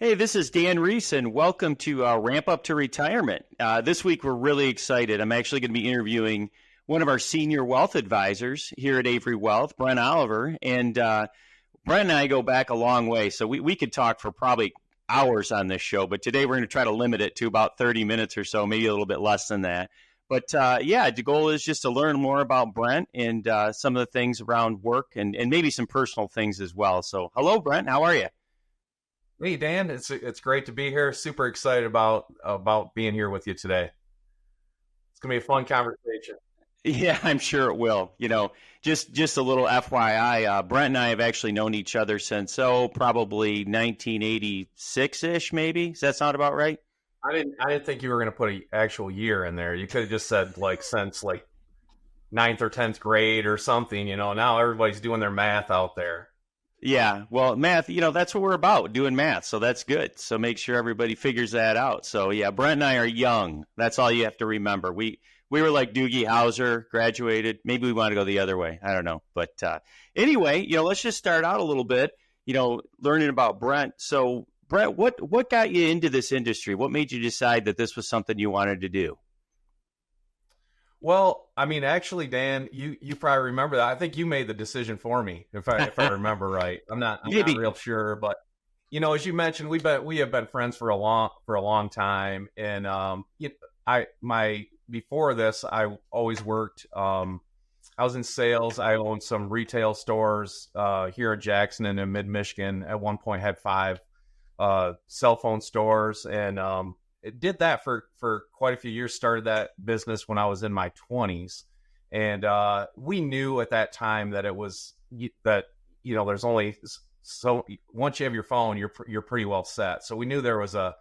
Hey, this is Dan Reese, and welcome to Ramp Up to Retirement. This week, we're really excited. I'm actually going to be interviewing one of our senior wealth advisors here at Avery Wealth, Brent Oliver. And Brent and I go back a long way, so we could talk for probably hours on this show. But today, we're going to try to limit it to about 30 minutes or so, maybe a little bit less than that. But yeah, the goal is just to learn more about Brent and some of the things around work and maybe some personal things as well. So hello, Brent. How are you? Hey Dan, it's great to be here. Super excited about being here with you today. It's gonna be a fun conversation. Yeah, I'm sure it will. Just a little FYI, Brent and I have actually known each other since, probably 1986-ish, maybe. Does that sound about right? I didn't think you were gonna put an actual year in there. You could have just said like since like ninth or 10th grade or something. Now everybody's doing their math out there. Yeah, well, math, that's what we're about, doing math. So that's good. So make sure everybody figures that out. So yeah, Brent and I are young. That's all you have to remember. We were like Doogie Howser, graduated. Maybe we want to go the other way. I don't know. But anyway, let's just start out a little bit, learning about Brent. So Brent, what got you into this industry? What made you decide that this was something you wanted to do? Well, I mean, actually, Dan, you probably remember that. I think you made the decision for me, if I remember right. I'm not real sure, but as you mentioned, we have been friends for a long time, and before this, I always worked. I was in sales. I owned some retail stores here in Jackson and in Mid Michigan. At one point, had 5 cell phone stores, and it did that for quite a few years. Started that business when I was in my 20s, and we knew at that time that it was that there's only so once you have your phone, you're pretty well set. So we knew there was a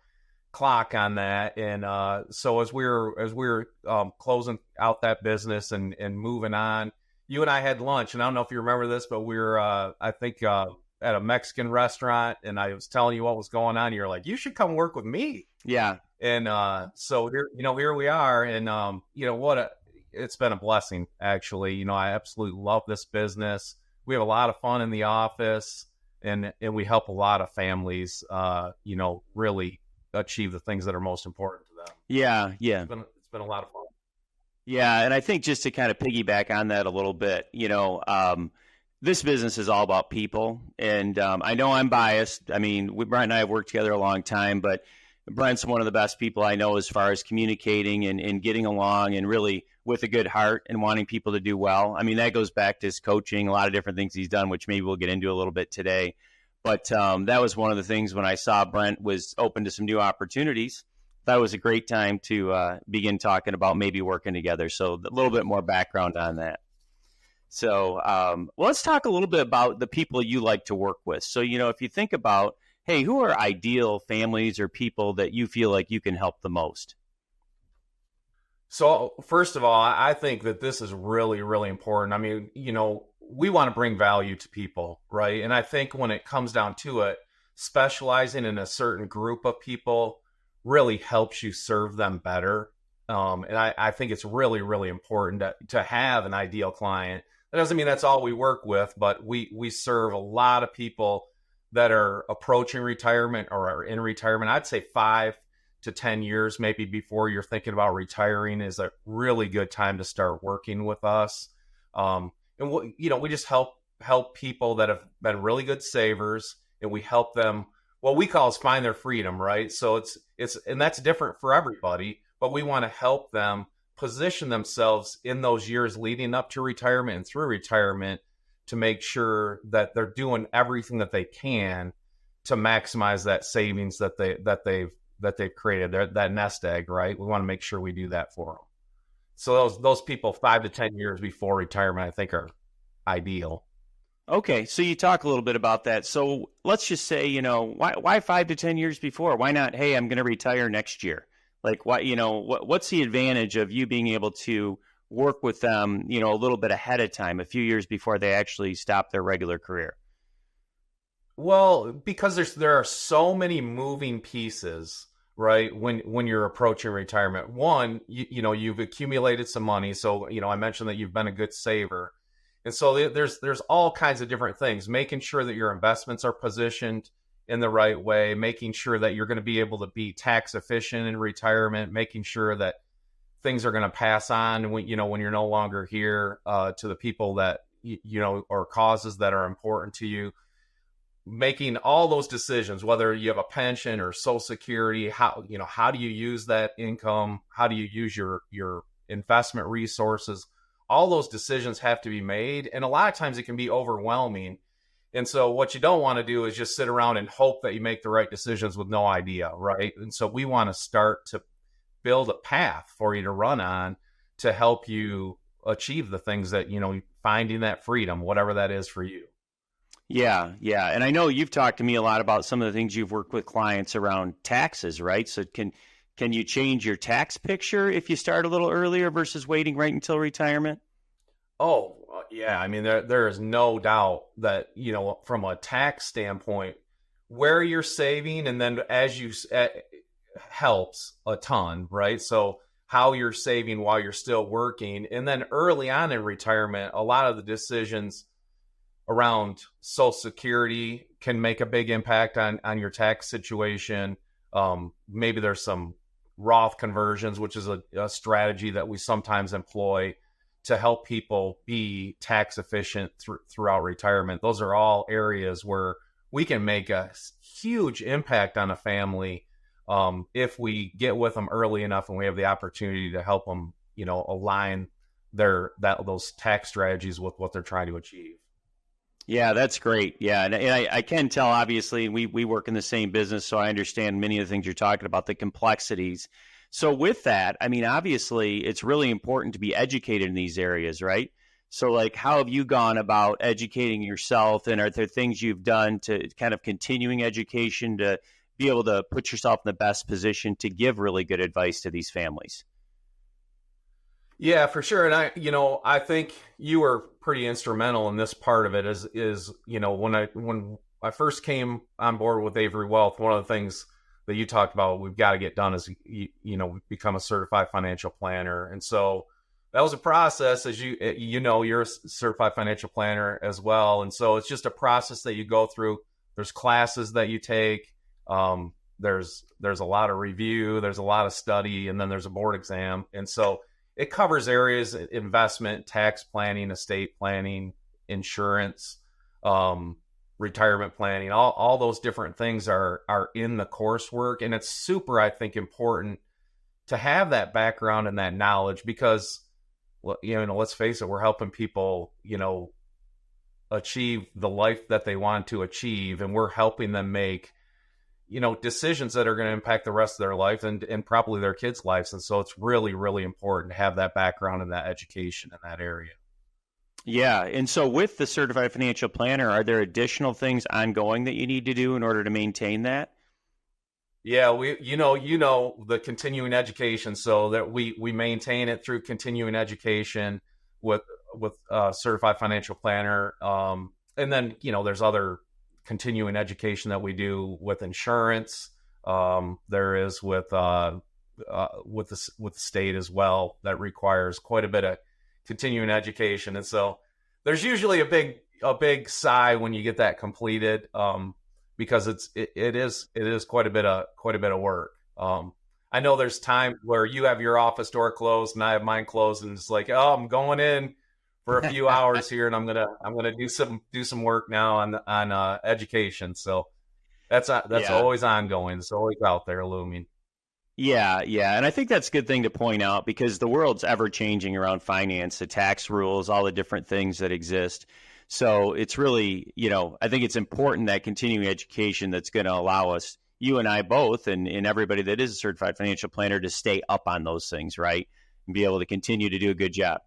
clock on that, and so as we were closing out that business and moving on, you and I had lunch, and I don't know if you remember this, but we were I think at a Mexican restaurant, and I was telling you what was going on. You're like, you should come work with me. Yeah. And so here we are, and it's been a blessing, actually. I absolutely love this business. We have a lot of fun in the office, and we help a lot of families, really achieve the things that are most important to them. Yeah, yeah. It's been a lot of fun. Yeah, and I think just to kind of piggyback on that a little bit, this business is all about people, and I know I'm biased. I mean, Brent and I have worked together a long time, but Brent's one of the best people I know as far as communicating and getting along and really with a good heart and wanting people to do well. I mean, that goes back to his coaching, a lot of different things he's done, which maybe we'll get into a little bit today. But that was one of the things when I saw Brent was open to some new opportunities. That was a great time to begin talking about maybe working together. So a little bit more background on that. So let's talk a little bit about the people you like to work with. So, if you think about, hey, who are ideal families or people that you feel like you can help the most? So first of all, I think that this is really, really important. I mean, we want to bring value to people, right? And I think when it comes down to it, specializing in a certain group of people really helps you serve them better. And I think it's really, really important to have an ideal client. That doesn't mean that's all we work with, but we serve a lot of people that are approaching retirement or are in retirement. I'd say 5 to 10 years maybe before you're thinking about retiring is a really good time to start working with us. And we just help people that have been really good savers, and we help them, what we call is find their freedom, right? So it's and that's different for everybody, but we want to help them position themselves in those years leading up to retirement and through retirement to make sure that they're doing everything that they can to maximize that savings that they've created, that nest egg, right? We want to make sure we do that for them. So those people 5 to 10 years before retirement, I think, are ideal. Okay, so you talk a little bit about that. So let's just say, why 5 to 10 years before? Why not, hey, I'm going to retire next year? Like, why, what's the advantage of you being able to work with them, a little bit ahead of time, a few years before they actually stop their regular career? Well, because there are so many moving pieces, right? When you're approaching retirement, one, you've accumulated some money. So, I mentioned that you've been a good saver. And so there's all kinds of different things, making sure that your investments are positioned in the right way, making sure that you're going to be able to be tax efficient in retirement, making sure that things are going to pass on when you're no longer here, to the people that or causes that are important to you. Making all those decisions, whether you have a pension or Social Security, how do you use that income? How do you use your investment resources? All those decisions have to be made, and a lot of times it can be overwhelming. And so what you don't want to do is just sit around and hope that you make the right decisions with no idea, right? And so we want to start to build a path for you to run on to help you achieve the things that, finding that freedom, whatever that is for you. Yeah, yeah. And I know you've talked to me a lot about some of the things you've worked with clients around taxes, right? So can you change your tax picture if you start a little earlier versus waiting right until retirement? Oh, yeah. I mean, there is no doubt that, from a tax standpoint, where you're saving and then as you helps a ton, right? So how you're saving while you're still working. And then early on in retirement, a lot of the decisions around Social Security can make a big impact on your tax situation. Maybe there's some Roth conversions, which is a strategy that we sometimes employ to help people be tax efficient throughout retirement. Those are all areas where we can make a huge impact on a family if we get with them early enough and we have the opportunity to help them, align those tax strategies with what they're trying to achieve. Yeah, that's great. Yeah, and I can tell, obviously, we work in the same business, so I understand many of the things you're talking about, the complexities. So with that, I mean, obviously, it's really important to be educated in these areas, right? So, like, how have you gone about educating yourself, and are there things you've done to kind of continuing education to be able to put yourself in the best position to give really good advice to these families? Yeah, for sure. And I think you were pretty instrumental in this part of it is when I first came on board with Avery Wealth, one of the things that you talked about we've got to get done is, become a certified financial planner. And so that was a process, as you're a certified financial planner as well. And so it's just a process that you go through. There's classes that you take. There's a lot of review, there's a lot of study, and then there's a board exam. And so it covers areas: investment, tax planning, estate planning, insurance, retirement planning. All those different things are in the coursework, and it's super, I think, important to have that background and that knowledge because, let's face it, we're helping people, achieve the life that they want to achieve, and we're helping them make decisions that are going to impact the rest of their life and probably their kids' lives. And so it's really, really important to have that background and that education in that area. Yeah. And so with the certified financial planner, are there additional things ongoing that you need to do in order to maintain that? Yeah, the continuing education, so that we maintain it through continuing education with certified financial planner. And then, there's other continuing education that we do with insurance. There is with the state as well that requires quite a bit of continuing education, and so there's usually a big sigh when you get that completed, because it is quite a bit of work. I know there's times where you have your office door closed and I have mine closed, and it's like, oh, I'm going in for a few hours here, and I'm gonna do some work now on education. So that's always ongoing. It's always out there looming. Yeah, yeah. And I think that's a good thing to point out because the world's ever changing around finance, the tax rules, all the different things that exist. So it's really, I think it's important that continuing education that's going to allow us, you and I both, and everybody that is a certified financial planner, to stay up on those things, right? And be able to continue to do a good job.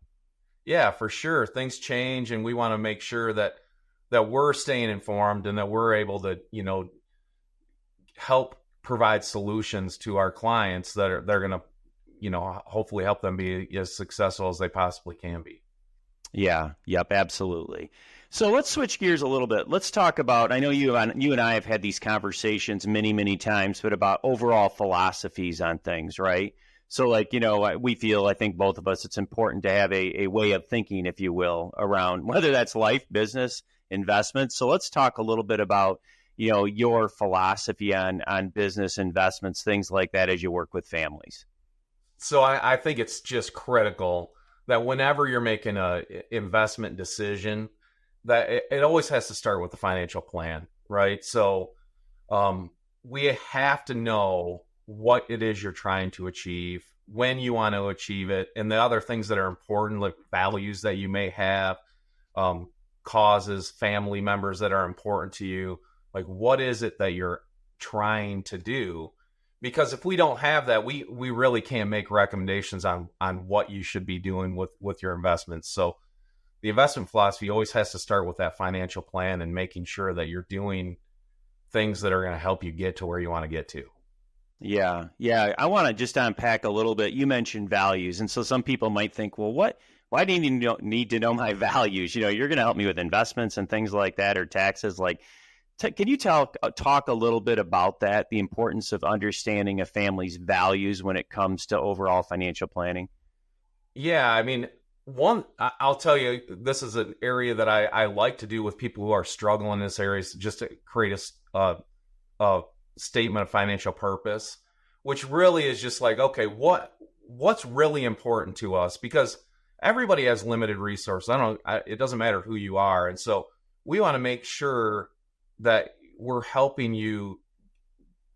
Yeah, for sure. Things change, and we want to make sure that we're staying informed and that we're able to, help provide solutions to our clients they're going to, hopefully help them be as successful as they possibly can be. Yeah, yep, absolutely. So let's switch gears a little bit. Let's talk about, I know you and I have had these conversations many, many times, but about overall philosophies on things, right? So we feel, I think both of us, it's important to have a way of thinking, if you will, around whether that's life, business, investments. So let's talk a little bit about, your philosophy on business investments, things like that, as you work with families? So I think it's just critical that whenever you're making a investment decision, that it always has to start with the financial plan, right? So we have to know what it is you're trying to achieve, when you want to achieve it, and the other things that are important, like values that you may have, causes, family members that are important to you. Like, what is it that you're trying to do? Because if we don't have that, we really can't make recommendations on what you should be doing with your investments. So the investment philosophy always has to start with that financial plan and making sure that you're doing things that are going to help you get to where you want to get to. Yeah. Yeah. I want to just unpack a little bit. You mentioned values. And so some people might think, well, why do you need to know my values? You're going to help me with investments and things like that, or taxes. Like, can you talk a little bit about that, the importance of understanding a family's values when it comes to overall financial planning? Yeah. I mean, I'll tell you, this is an area that I like to do with people who are struggling in this area, is just to create a statement of financial purpose, which really is just like, okay, what's really important to us? Because everybody has limited resources. It doesn't matter who you are. And so we want to make sure that we're helping you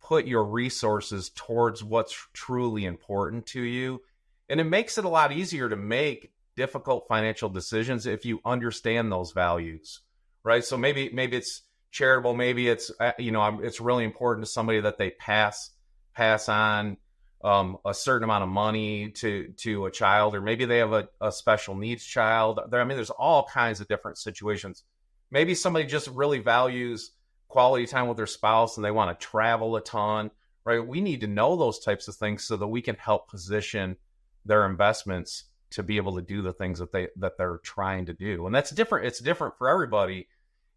put your resources towards what's truly important to you. And it makes it a lot easier to make difficult financial decisions if you understand those values, right? So maybe it's charitable, maybe it's it's really important to somebody that they pass on a certain amount of money to a child, or maybe they have a special needs child. There's all kinds of different situations. Maybe somebody just really values quality time with their spouse and they want to travel a ton, right? We need to know those types of things so that we can help position their investments to be able to do the things that they're trying to do. And that's different. It's different for everybody.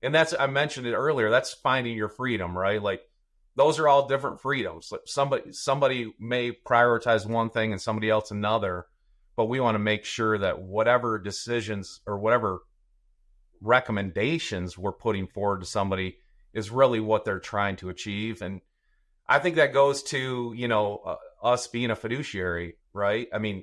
And I mentioned it earlier, that's finding your freedom, right? Like, those are all different freedoms. Like, somebody may prioritize one thing and somebody else another, but we want to make sure that whatever decisions or whatever recommendations we're putting forward to somebody is really what they're trying to achieve. And I think that goes to, us being a fiduciary, right? I mean,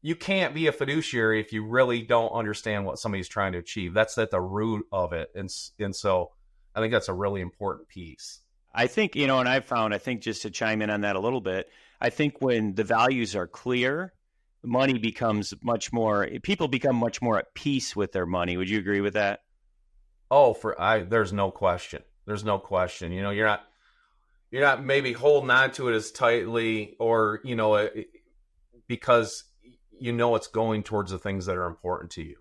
you can't be a fiduciary if you really don't understand what somebody's trying to achieve. That's at the root of it. And so I think that's a really important piece. I think, and I've found, I think, just to chime in on that a little bit, I think when the values are clear, money becomes people become much more at peace with their money. Would you agree with that? Oh, there's no question. There's no question. You're not maybe holding on to it as tightly, or, because it's going towards the things that are important to you.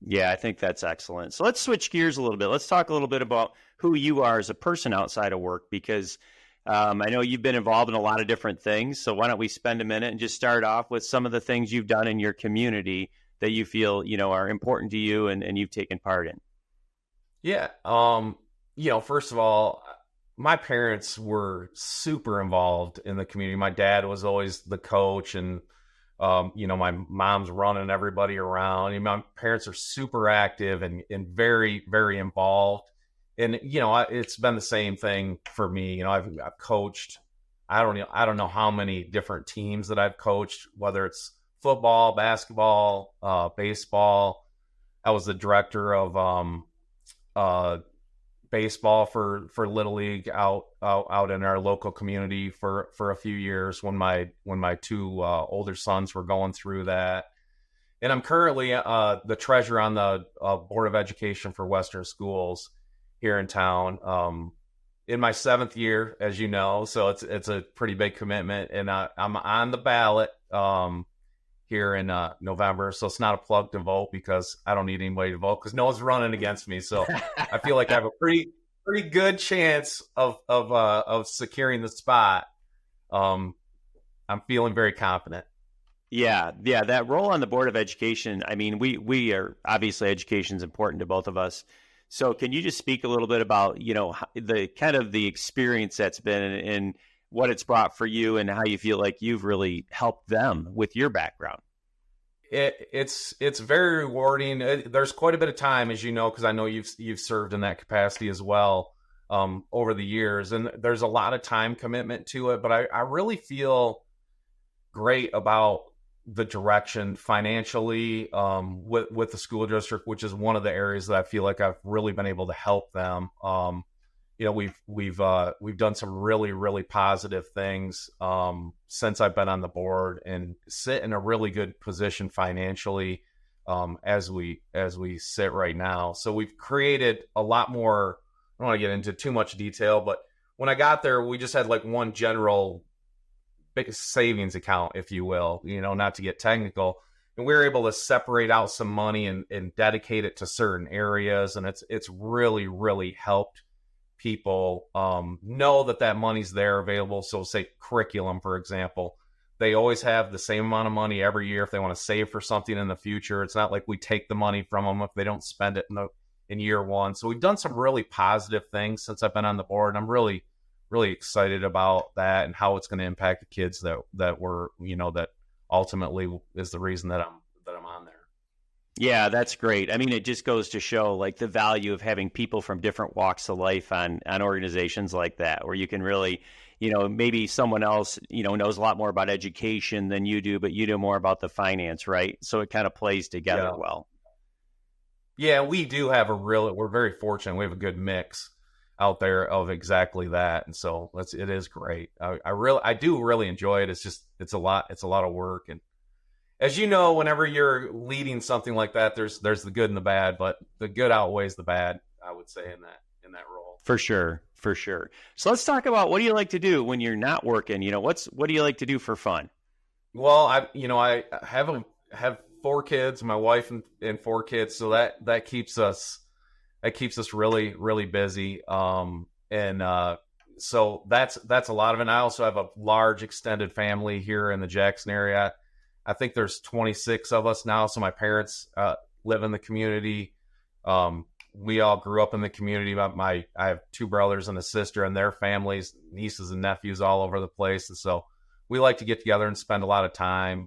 Yeah, I think that's excellent. So let's switch gears a little bit. Let's talk a little bit about who you are as a person outside of work, because I know you've been involved in a lot of different things. So why don't we spend a minute and just start off with some of the things you've done in your community that you feel, are important to you and you've taken part in? Yeah. First of all, my parents were super involved in the community. My dad was always the coach, and my mom's running everybody around. My parents are super active and very, very involved. And, it's been the same thing for me. I've coached, I don't know how many different teams that I've coached, whether it's football, basketball, baseball. I was the director of baseball for Little League out in our local community for a few years when my two older sons were going through that. And I'm currently the treasurer on the Board of Education for Western Schools here in town. In my 7th year, as you know, so it's a pretty big commitment, and I'm on the ballot here in November. So it's not a plug to vote, because I don't need anybody to vote, because no one's running against me. So I feel like I have a pretty good chance of securing the spot. I'm feeling very confident. Yeah. That role on the Board of Education, I mean, we are obviously, education is important to both of us. So can you just speak a little bit about, the kind of the experience that's been and what it's brought for you, and how you feel like you've really helped them with your background? It's very rewarding. There's quite a bit of time, as you know, because I know you've served in that capacity as well. over the years. And there's a lot of time commitment to it, but I really feel great about the direction financially with the school district, which is one of the areas that I feel like I've really been able to help them. We've done some really positive things since I've been on the board, and sit in a really good position financially as we sit right now. So we've created a lot more. I don't want to get into too much detail, but when I got there, we just had like one general big savings account, if you will, not to get technical. And we were able to separate out some money and dedicate it to certain areas. And it's really helped people know that money's there available. So say curriculum, for example, they always have the same amount of money every year if they want to save for something in the future. It's not like we take the money from them if they don't spend it in year one. So we've done some really positive things since I've been on the board. And I'm really excited about that and how it's going to impact the kids that were, that ultimately is the reason that I'm on there. Yeah, that's great. I mean, it just goes to show like the value of having people from different walks of life on organizations like that, where you can really, maybe someone else, knows a lot more about education than you do, but you know more about the finance, right? So it kind of plays together well. Yeah, we do have we're very fortunate. We have a good mix out there of exactly that. And so it is great. I do really enjoy it. It's a lot of work. And as you know, whenever you're leading something like that, there's the good and the bad, but the good outweighs the bad, I would say, in that role. For sure. So let's talk about, what do you like to do when you're not working? What do you like to do for fun? Well, I have 4 kids, my wife and 4 kids. So that keeps us really busy. So that's a lot of it. And I also have a large extended family here in the Jackson area. I think there's 26 of us now. So my parents live in the community. We all grew up in the community. I have 2 brothers and a sister and their families, nieces and nephews all over the place. And so we like to get together and spend a lot of time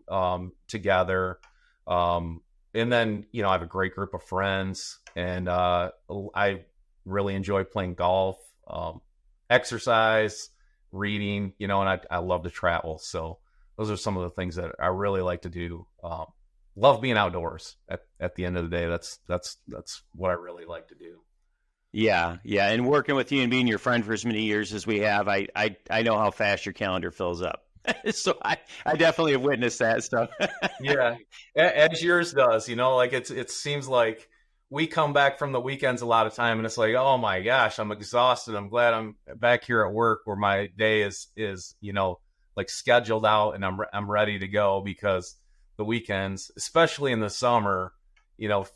together. And then, I have a great group of friends, and I really enjoy playing golf, exercise, reading, and I love to travel. So those are some of the things that I really like to do. Love being outdoors at the end of the day. That's what I really like to do. Yeah. And working with you and being your friend for as many years as we have, I know how fast your calendar fills up. So I definitely have witnessed that stuff. Yeah, as yours does. It seems like we come back from the weekends a lot of time, and it's like, oh my gosh, I'm exhausted. I'm glad I'm back here at work where my day is like scheduled out, and I'm ready to go, because the weekends, especially in the summer,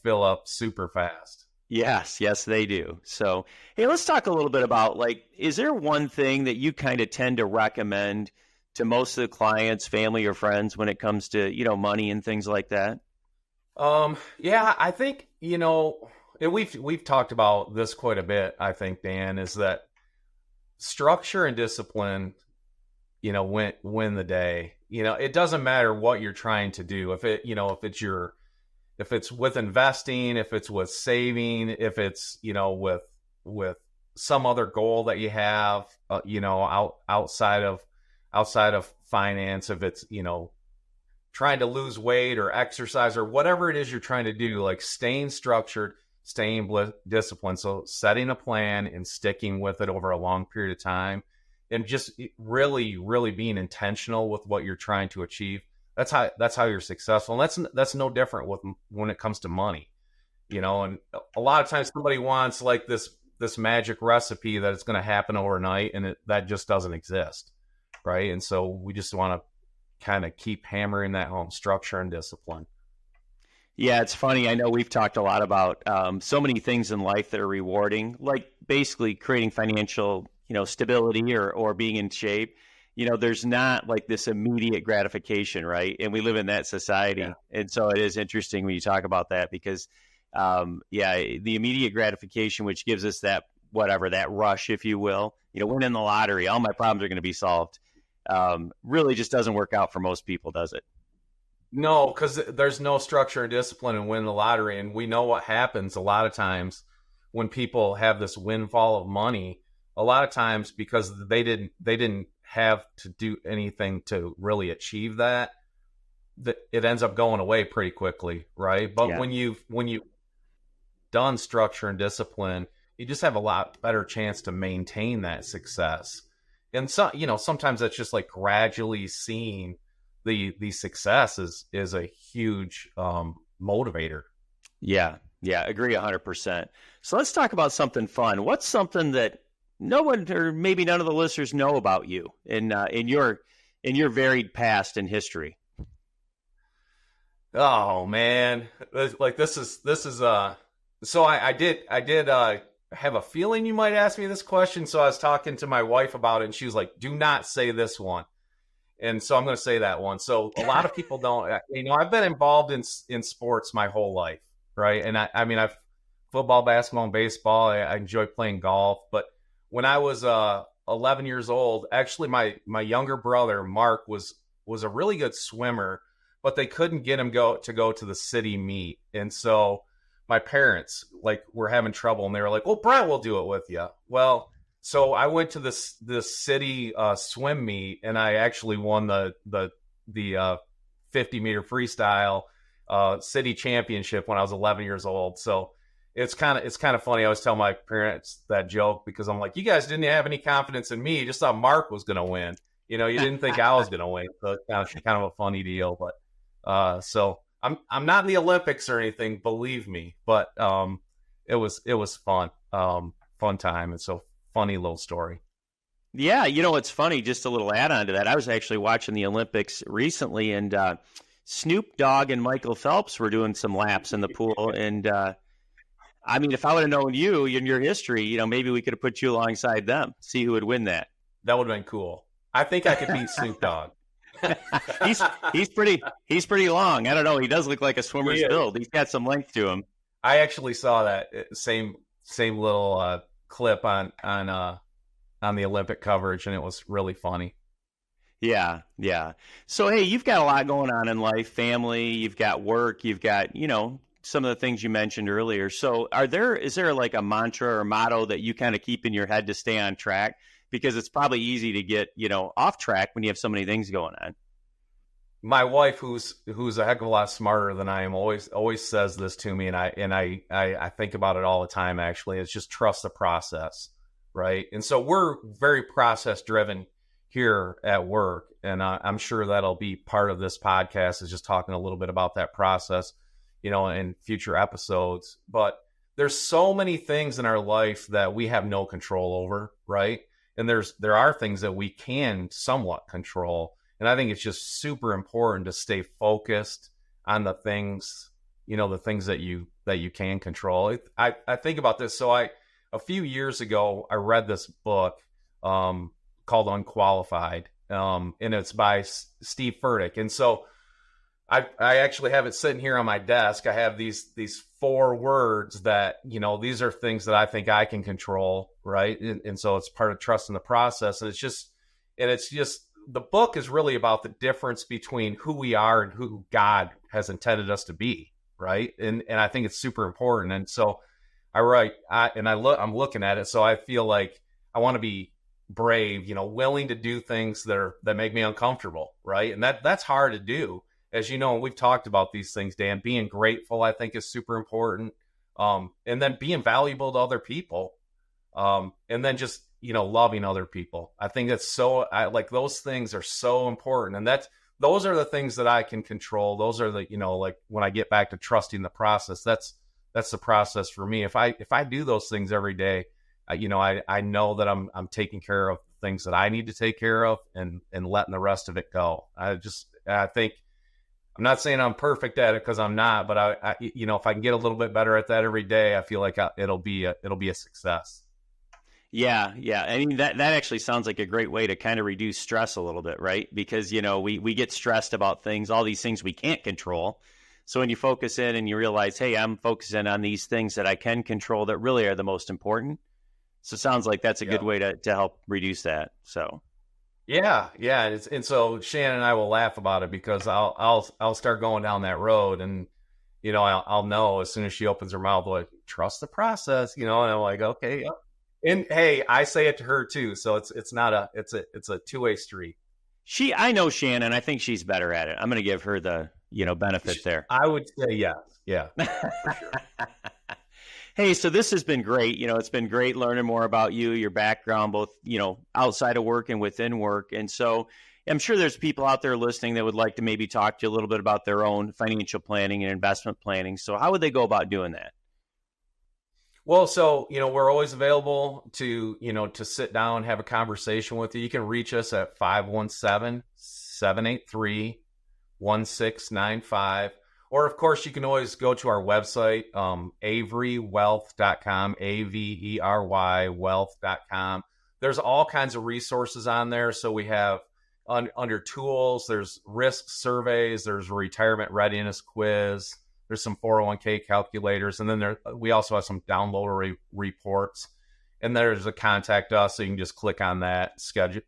fill up super fast. Yes, they do. So, hey, let's talk a little bit about, is there one thing that you kind of tend to recommend to most of the clients, family or friends, when it comes to, money and things like that? Yeah, I think, we've talked about this quite a bit, I think, Dan, is that structure and discipline, win the day. It doesn't matter what you're trying to do. If it's with investing, if it's with saving, if it's, with some other goal that you have, outside of finance, if it's, trying to lose weight or exercise or whatever it is you're trying to do, like staying structured, staying disciplined. So setting a plan and sticking with it over a long period of time, and just really being intentional with what you're trying to achieve. That's how you're successful. And that's no different when it comes to money, and a lot of times somebody wants like this magic recipe that it's going to happen overnight, and that just doesn't exist. Right. And so we just want to kind of keep hammering that home, structure and discipline. Yeah, it's funny. I know we've talked a lot about so many things in life that are rewarding, like basically creating financial, stability or being in shape. There's not like this immediate gratification, right? And we live in that society. Yeah. And so it is interesting when you talk about that, because, the immediate gratification, which gives us that rush, if you will, winning the lottery, all my problems are going to be solved. Really just doesn't work out for most people, does it? No, because there's no structure and discipline in winning the lottery. And we know what happens a lot of times when people have this windfall of money. a lot of times because they didn't have to do anything to really achieve that, it ends up going away pretty quickly, right? But Yeah. when you've done structure and discipline, you just have a lot better chance to maintain that success. And so, sometimes that's just like gradually seeing the success is a huge motivator. Yeah. Yeah. Agree 100%. So let's talk about something fun. What's something that no one or maybe none of the listeners know about you in your varied past and history? Oh man, like this is so I did have a feeling you might ask me this question. So I was talking to my wife about it, and she was like, "Do not say this one." And so I'm going to say that one. So a lot of people don't, I've been involved in sports my whole life, right? And I mean, I've football, basketball, and baseball. I enjoy playing golf. But when I was 11 years old, actually, my younger brother Mark was a really good swimmer, but they couldn't get him to go to the city meet, and so my parents like were having trouble, and they were like, "Well, Brent will do it with you." Well, so I went to this city swim meet, and I actually won the 50-meter freestyle city championship when I was 11 years old. So it's kind of funny. I always tell my parents that joke because I'm like, you guys didn't have any confidence in me. You just thought Mark was going to win. You didn't think I was going to win. So it's kind of a funny deal. But so I'm not in the Olympics or anything, believe me. But it was fun, fun time, and so funny little story. Yeah, it's funny, just a little add on to that. I was actually watching the Olympics recently, and Snoop Dogg and Michael Phelps were doing some laps in the pool. And I mean, if I would have known you and your history, maybe we could have put you alongside them, see who would win that. That would have been cool. I think I could beat Snoop Dogg. he's pretty long. I don't know. He does look like a swimmer's build. He's got some length to him. I actually saw that same little clip on the Olympic coverage, and it was really funny. Yeah, yeah. So hey, you've got a lot going on in life, family, you've got work, you've got, some of the things you mentioned earlier. So is there like a mantra or motto that you kind of keep in your head to stay on track? Because it's probably easy to get, off track when you have so many things going on. My wife, who's a heck of a lot smarter than I am, always says this to me, and I think about it all the time. Actually, it's just trust the process, right? And so we're very process driven here at work, and I'm sure that'll be part of this podcast, is just talking a little bit about that process, in future episodes. But there's so many things in our life that we have no control over, right? And there are things that we can somewhat control. And I think it's just super important to stay focused on the things, the things that you can control. I think about this. So a few years ago, I read this book called Unqualified, and it's by Steve Furtick. And so I actually have it sitting here on my desk. I have these 4 words that, these are things that I think I can control, right? And so it's part of trusting the process. And it's just the book is really about the difference between who we are and who God has intended us to be, right? And I think it's super important. And so I'm looking at it, so I feel like I want to be brave, willing to do things that make me uncomfortable, right? And that's hard to do. As you know, we've talked about these things, Dan. Being grateful, I think, is super important. And then being valuable to other people. And then just, loving other people. I think that's like those things are so important. And those are the things that I can control. Those are the, like when I get back to trusting the process, that's the process for me. If I do those things every day, I know that I'm taking care of things that I need to take care of and letting the rest of it go. I think, I'm not saying I'm perfect at it, because I'm not, but I if I can get a little bit better at that every day, I feel like it'll be a success. Yeah, yeah. I mean, that actually sounds like a great way to kind of reduce stress a little bit, right? Because, we get stressed about things, all these things we can't control. So when you focus in and you realize, hey, I'm focusing on these things that I can control that really are the most important. So it sounds like that's a good way to help reduce that. So. Yeah. And so Shannon and I will laugh about it, because I'll start going down that road, and, I'll know as soon as she opens her mouth, like, trust the process, and I'm like, okay, And hey, I say it to her too, so it's not it's a two-way street. I know Shannon. I think she's better at it. I'm going to give her the, benefit there. I would say yes. Yeah, for sure. Hey, so this has been great. It's been great learning more about you, your background, both, outside of work and within work. And so I'm sure there's people out there listening that would like to maybe talk to you a little bit about their own financial planning and investment planning. So how would they go about doing that? Well, so, we're always available to sit down, have a conversation with you. You can reach us at 517-783-1695. Or, of course, you can always go to our website, averywealth.com, AVERY wealth.com. There's all kinds of resources on there. So we have under tools, there's risk surveys, there's a retirement readiness quiz, there's some 401k calculators, and then we also have some download reports. And there's a contact us, so you can just click on that, schedule,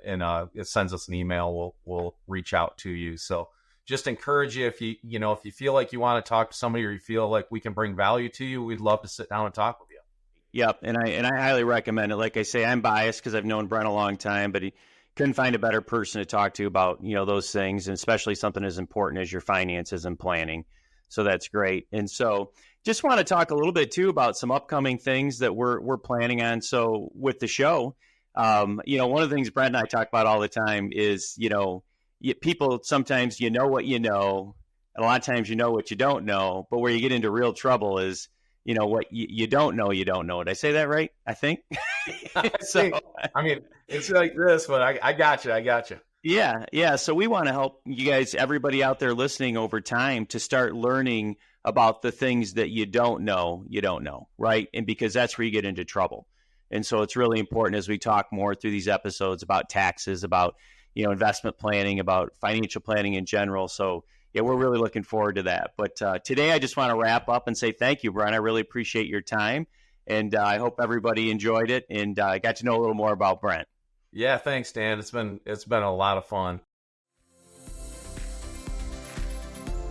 and it sends us an email. We'll reach out to you. So just encourage you, if you feel like you want to talk to somebody, or you feel like we can bring value to you, we'd love to sit down and talk with you. Yep, and I highly recommend it. Like I say, I'm biased because I've known Brent a long time, but he couldn't find a better person to talk to about those things, and especially something as important as your finances and planning. So that's great. And so just want to talk a little bit too about some upcoming things that we're planning on. So with the show, one of the things Brent and I talk about all the time is, people sometimes what you know, and a lot of times what you don't know, but where you get into real trouble is, what you don't know, you don't know. Did I say that right? I think. It's like this, but I got you. Yeah. So we want to help you guys, everybody out there listening, over time to start learning about the things that you don't know, right? And because that's where you get into trouble. And so it's really important as we talk more through these episodes about taxes, about, investment planning, about financial planning in general. So yeah, we're really looking forward to that. But today I just want to wrap up and say thank you, Brian. I really appreciate your time. And I hope everybody enjoyed it and got to know a little more about Brent. Yeah, thanks, Dan. It's been a lot of fun.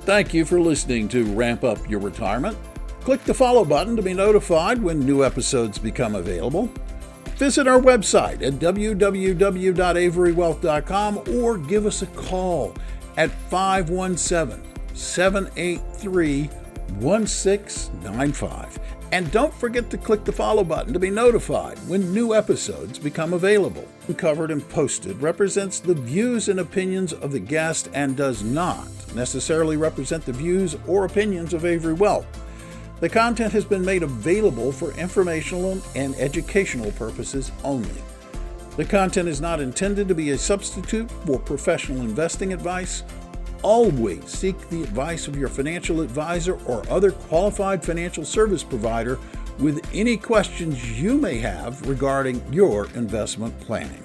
Thank you for listening to Ramp Up Your Retirement. Click the follow button to be notified when new episodes become available. Visit our website at www.averywealth.com or give us a call at 517-783-1695. And don't forget to click the follow button to be notified when new episodes become available. Covered and posted represents the views and opinions of the guest and does not necessarily represent the views or opinions of Avery Wealth. The content has been made available for informational and educational purposes only. The content is not intended to be a substitute for professional investing advice. Always seek the advice of your financial advisor or other qualified financial service provider with any questions you may have regarding your investment planning.